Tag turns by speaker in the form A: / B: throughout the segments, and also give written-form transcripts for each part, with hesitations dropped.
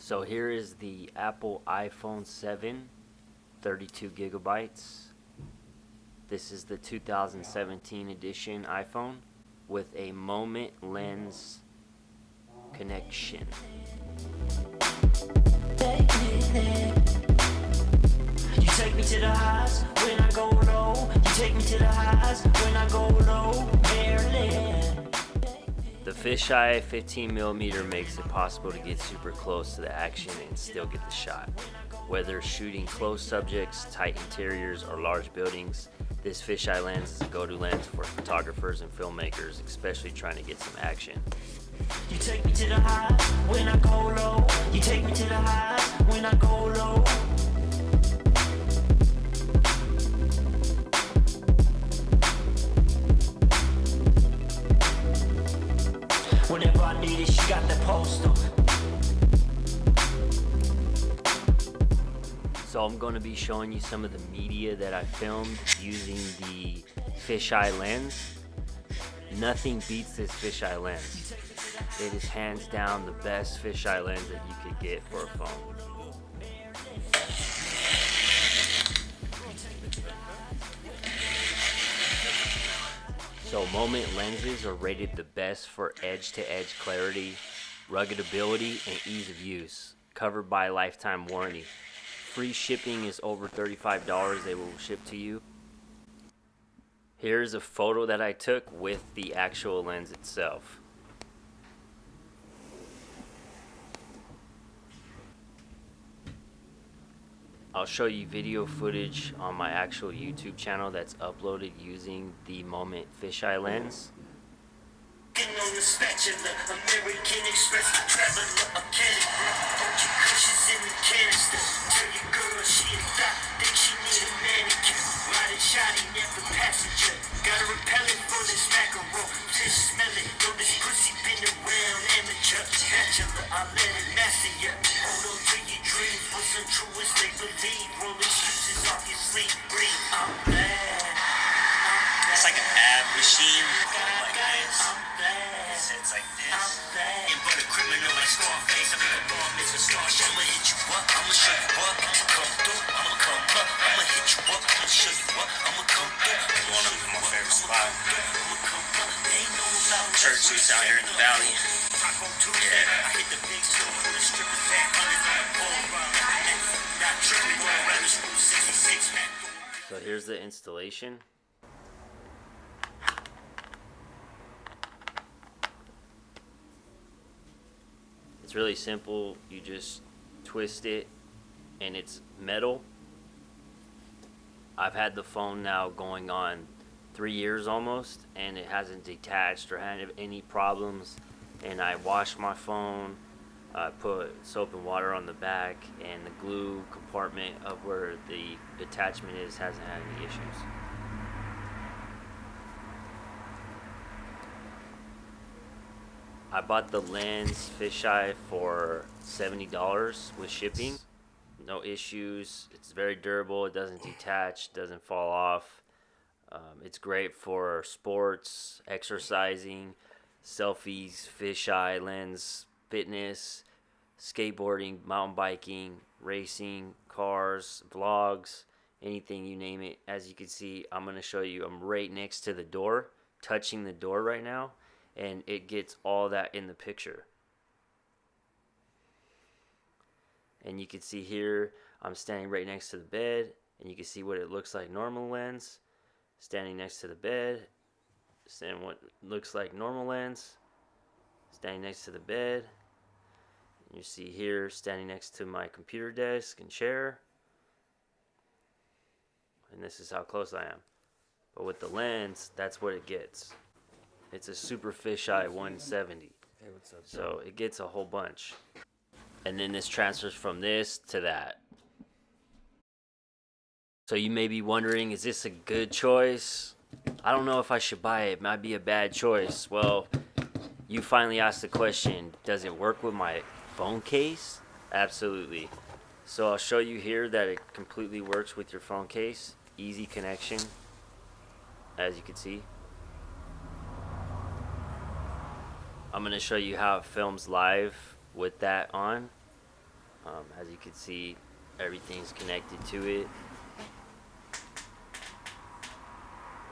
A: So here is the Apple iPhone 7, 32 gigabytes. This is the 2017 edition iPhone with a moment lens connection. You take me to the highs when I go low. You take me to the highs when I go low. The Fisheye 15mm makes it possible to get super close to the action and still get the shot. Whether shooting close subjects, tight interiors, or large buildings, this fisheye lens is a go-to lens for photographers and filmmakers, especially trying to get some action. You take me to the high when I go low. You take me to the high when I go low. Whenever I need it, she got the postal. So I'm going to be showing you some of the media that I filmed using the fisheye lens. Nothing beats this fisheye lens. It is hands down the best fisheye lens that you could get for a phone. So moment lenses are rated the best for edge-to-edge clarity, ruggedability, and ease of use. Covered by a lifetime warranty. Free shipping is over $35 they will ship to you. Here's a photo that I took with the actual lens itself. I'll show you video footage on my actual YouTube channel that's uploaded using the Moment fisheye lens. On the spatula, American Express traveler, a candy hold your cushions in the canister. Tell your girl she a thot, think she need a manicure. Riding shoddy, never passenger. Got a repellent for this mackerel. Just smell it, know this pussy been around amateur. Bachelor, I let it master ya. Hold on to your dreams, what's untrue is they believe. Roll excuses off your sleep, breathe. I'm bad.
B: It's like an ab machine. Like this. It's like this. And but a criminal like Scarface. I'm in a bomb, it's a star show. I'ma hit you up, I'ma show you up. Come through, I'ma come up. I'ma hit you up, I'ma show you up. I'ma come through. One of my favorite spots. Church suits out here in the valley. Yeah. I hit the big store with a strippers at not tripping around the school 66 pack.
A: So here's the installation. It's really simple. You just twist it and it's metal. I've had the phone now going on 3 years almost and it hasn't detached or had any problems. And I washed my phone, I put soap and water on the back, and the glue compartment of where the attachment is hasn't had any issues. I bought the lens fisheye for $70 with shipping. No issues. It's very durable. It doesn't detach, doesn't fall off. It's great for sports, exercising, selfies, fisheye lens, fitness, skateboarding, mountain biking, racing, cars, vlogs, anything you name it. As you can see, I'm going to show you. I'm right next to the door, touching the door right now. And it gets all that in the picture. And you can see here, I'm standing right next to the bed, and you can see what it looks like normal lens. Standing next to the bed, standing what looks like normal lens. Standing next to the bed. And you see here, standing next to my computer desk and chair. And this is how close I am. But with the lens, that's what it gets. It's a Super Fisheye 170.
C: Hey, what's up,
A: so it gets a whole bunch. And then this transfers from this to that. So you may be wondering, is this a good choice? I don't know if I should buy it. It might be a bad choice. Well, you finally asked the question, does it work with my phone case? Absolutely. So I'll show you here that it completely works with your phone case. Easy connection, as you can see. I'm going to show you how it films live with that on. As you can see, everything's connected to it.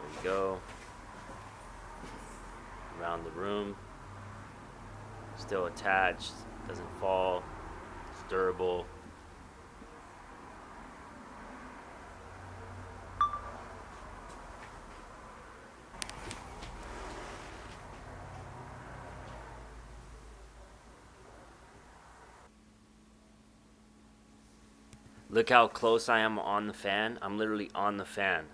A: There you go. Around the room. Still attached, doesn't fall, it's durable. Look how close I am on the fan. I'm literally on the fan.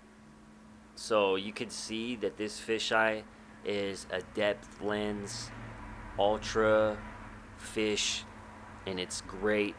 A: So you could see that this fisheye is a depth lens, ultra fish, and it's great